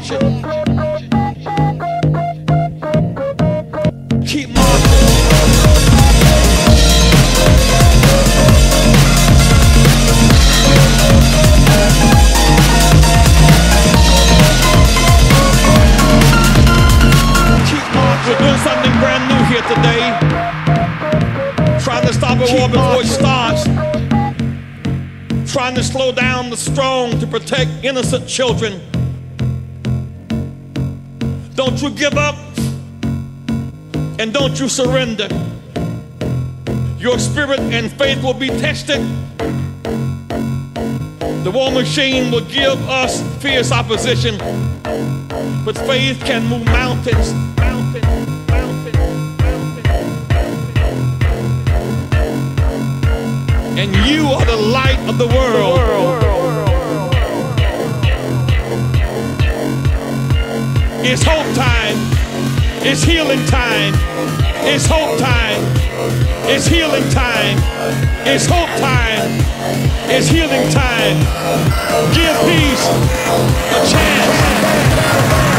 Keep marching. We're doing something brand new here today. Trying to stop a war before it starts. Trying to slow down the strong to protect innocent children. Don't you give up and don't you surrender. Your spirit and faith will be tested. The war machine will give us fierce opposition, but faith can move mountains. And you are the light of the world. It's hope time. It's healing time. It's hope time. It's healing time. It's hope time. It's healing time. Give peace a chance.